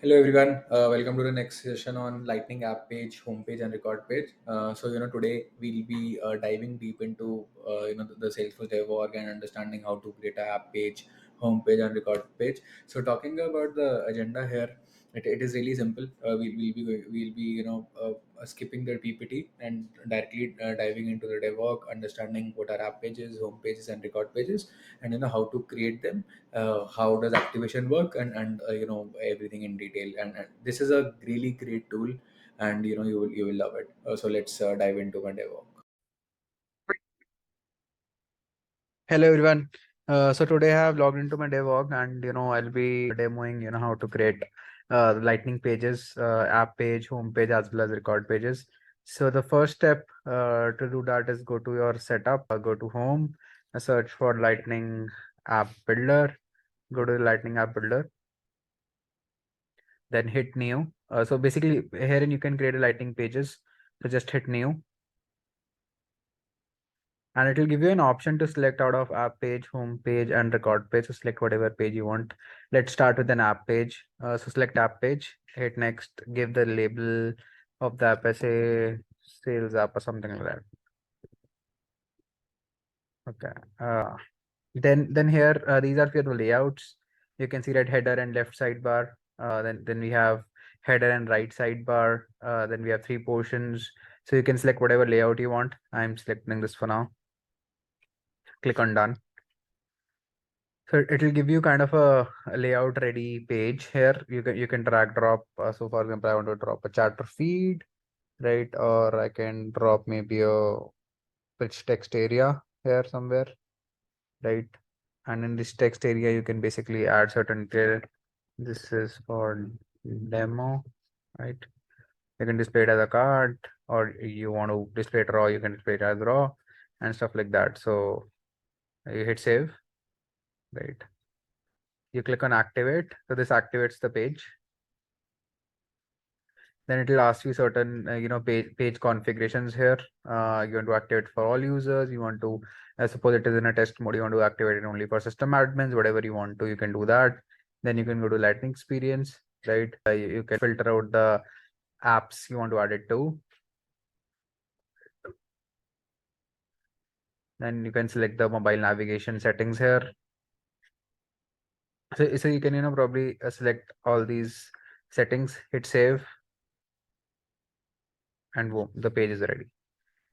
Hello everyone, welcome to the next session on Lightning app page, homepage, and record page. Today we'll be diving deep into the Salesforce dev org and understanding how to create an app page, homepage, and record page. So talking about the agenda here, it is really simple. We'll be skipping the PPT and directly diving into the dev org, understanding what are app pages, home pages, and record pages, and how to create them, how does activation work, and everything in detail. And this is a really great tool, and you will love it. So let's dive into my demo. Hello everyone. So today I have logged into my DevOps and I'll be demoing how to create lightning pages, app page, home page as well as record pages. So the first step to do that is go to your setup, go to home, search for lightning app builder, go to the lightning app builder, then hit new. So basically herein you can create a lightning pages. So just hit new. And it will give you an option to select out of app page, home page, and record page. So select whatever page you want. Let's start with an app page. So select app page, hit next, give the label of the app as a sales app or something like that. Okay. Then here these are for the layouts. You can see that header and left sidebar. Then we have header and right sidebar. Then we have three portions. So you can select whatever layout you want. I'm selecting this for now. Click on done. So it will give you kind of a layout ready page here. You can drag drop. So for example, I want to drop a charter feed, right? Or I can drop maybe a rich text area here somewhere, right? And in this text area, you can basically add certain This is for demo, right? You can display it as a card, or you want to display it raw, you can display it as raw and stuff like that. So you hit save, right? You click on activate. So this activates the page. Then it will ask you certain page configurations here. You want to activate for all users. You want to suppose it is in a test mode, you want to activate it only for system admins. Whatever you want to, you can do that. Then you can go to lightning experience, right? You can filter out the apps you want to add it to. Then you can select the mobile navigation settings here. So you can probably select all these settings, hit save, and boom, the page is ready.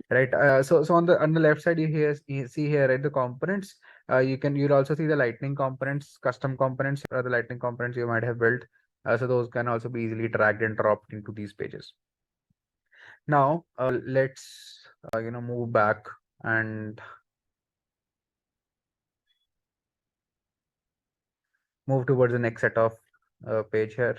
Right. So on the left side, you see here, right, the components. You'll also see the lightning components, custom components, or the lightning components you might have built. So those can also be easily dragged and dropped into these pages. Now let's move back and move towards the next set of page here.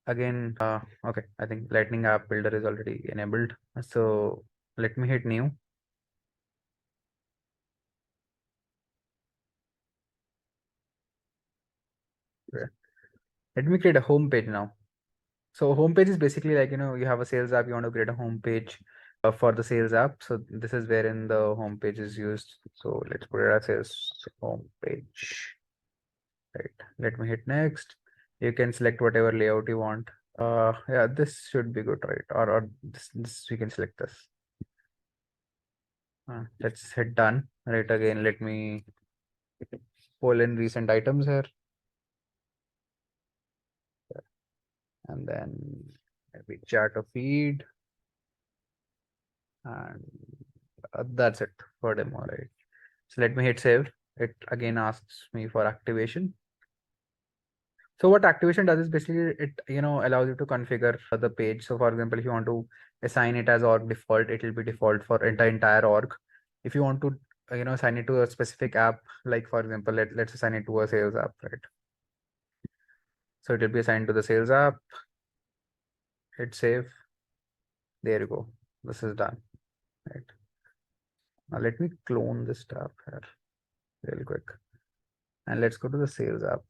Again, okay, I think lightning app builder is already enabled. So let me hit new. Let me create a home page now. So homepage is basically like, you have a sales app, you want to create a homepage for the sales app. So this is wherein the homepage is used. So let's put it as sales homepage. Right. Let me hit next. You can select whatever layout you want. Yeah, this should be good, right? Or this we can select this. Let's hit done. Right, again, let me pull in recent items here. And then maybe chat or feed. And that's it for demo, right? So let me hit save. It again asks me for activation. So what activation does is basically it allows you to configure the page. So for example, if you want to assign it as org default, it will be default for entire org. If you want to assign it to a specific app, like for example, let's assign it to a sales app, right? So it will be assigned to the sales app. Hit save. There you go. This is done, right? Now let me clone this tab here really quick, and let's go to the sales app.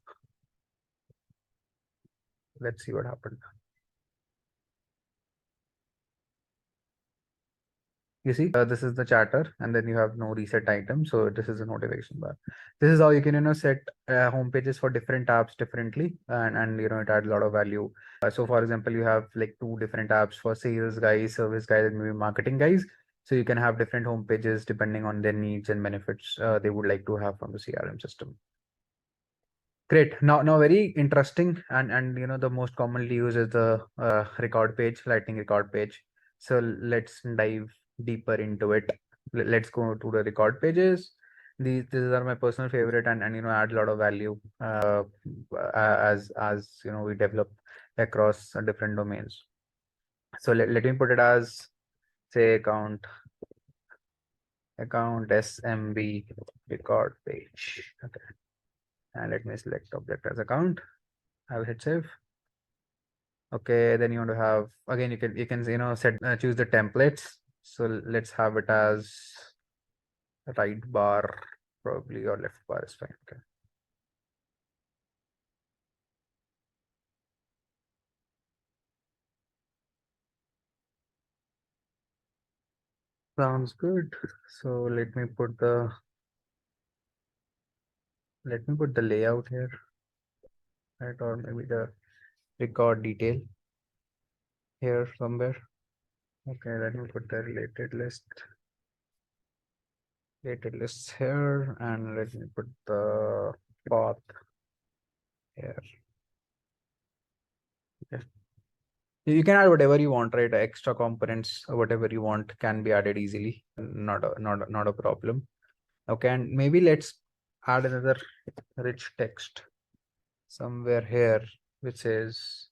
Let's see what happened. You see, this is the chatter, and then you have no reset item. So this is a notification bar. This is how you can, set home pages for different apps differently, and it adds a lot of value. So for example, you have like two different apps for sales guys, service guys, and maybe marketing guys. So you can have different home pages depending on their needs and benefits they would like to have from the CRM system. Great. Now very interesting, and the most commonly used is the record page, lightning record page. So let's dive deeper into it. Let's go to the record pages. These are my personal favorite, and add a lot of value as we develop across different domains. So let me put it as, say, account SMB record page. Okay, and let me select object as account. I will hit save. Okay, then you want to have, again, you can set choose the templates. So let's have it as right bar probably, or left bar is fine. Okay. Sounds good. So let me put the layout here, right? Or maybe the record detail here somewhere. Okay, let me put the related lists here, and let me put the path here. Okay. You can add whatever you want, right? Extra components, whatever you want can be added easily. Not a problem. Okay, and maybe let's add another rich text somewhere here, which is,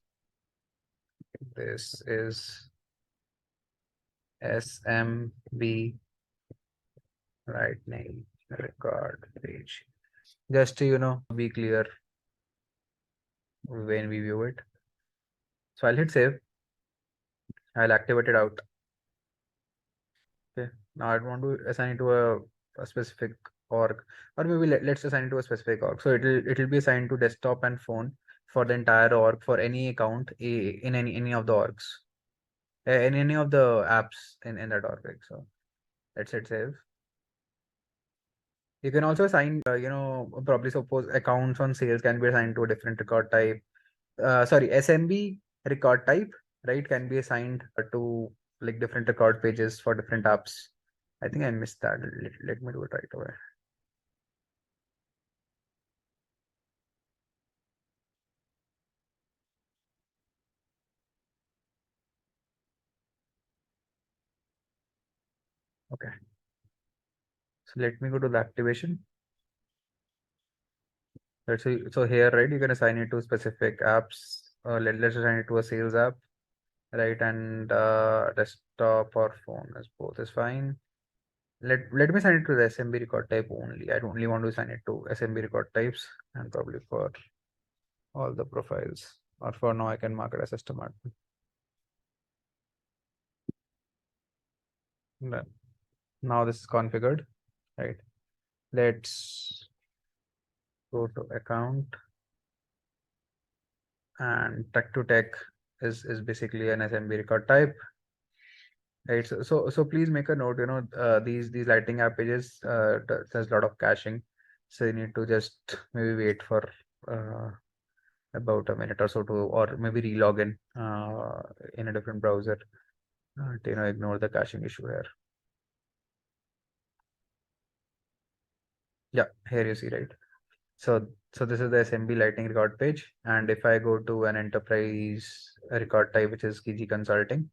this is SMB lightning record page. Just to be clear when we view it. So I'll hit save. I'll activate it out. Okay. Now I want to assign it to a specific org, or maybe let's assign it to a specific org. So it'll be assigned to desktop and phone for the entire org, for any account in any of the orgs, in any of the apps in that org. Right? So let's hit save. You can also assign, probably suppose accounts on sales can be assigned to a different record type. Sorry, SMB record type, right, can be assigned to like different record pages for different apps. I think I missed that. Let me do it right away. Okay. So let me go to the activation. Let's see. So here, right, you can assign it to specific apps. Let's assign it to a sales app, right, and desktop or phone as both is fine. Let me assign it to the SMB record type only. I only want to assign it to SMB record types, and probably for all the profiles. Or for now, I can mark it as system admin. Done. Now this is configured, right? Let's go to account, and tech to tech is basically an SMB record type, right? So please make a note. These Lightning app pages there's a lot of caching, so you need to just maybe wait for uh, about a minute or so to, or maybe relog in a different browser to ignore the caching issue here. Yeah, here you see, right? So this is the SMB Lightning record page, and if I go to an enterprise record type, which is Kizzy Consulting,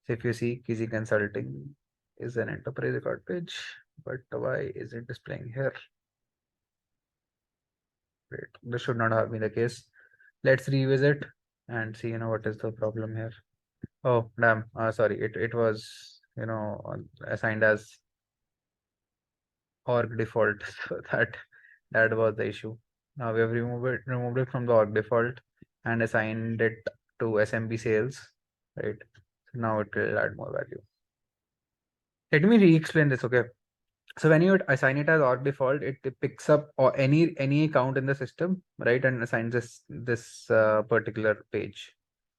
so if you see, Kizzy Consulting is an enterprise record page, but why is it displaying here? Great, this should not have been the case. Let's revisit and see what is the problem here. Oh damn, sorry, it was assigned as org default. So that was the issue. Now we have removed it from the org default and assigned it to SMB sales, right? So now it will add more value. Let me re-explain this, okay? So when you assign it as org default, it picks up or any account in the system, right, and assigns this particular page.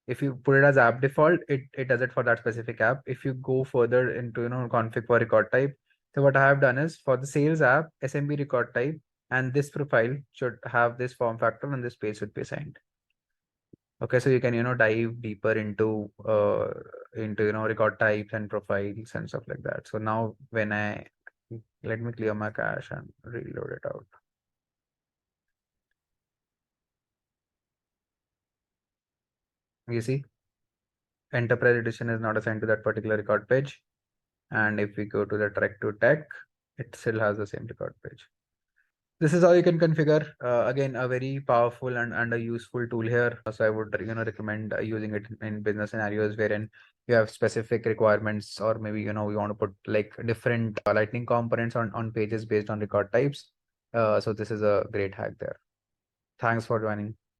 If you put it as app default, it does it for that specific app. If you go further into, config for record type, so what I have done is for the sales app, SMB record type, and this profile should have this form factor and this page should be assigned. Okay, so you can, dive deeper into, record types and profiles and stuff like that. So now when let me clear my cache and reload it out. You see, enterprise edition is not assigned to that particular record page. And if we go to the track to tech, it still has the same record page. This is how you can configure, again, a very powerful and a useful tool here. So I would, recommend using it in business scenarios wherein you have specific requirements, or maybe, we want to put like different lightning components on pages based on record types. So this is a great hack there. Thanks for joining.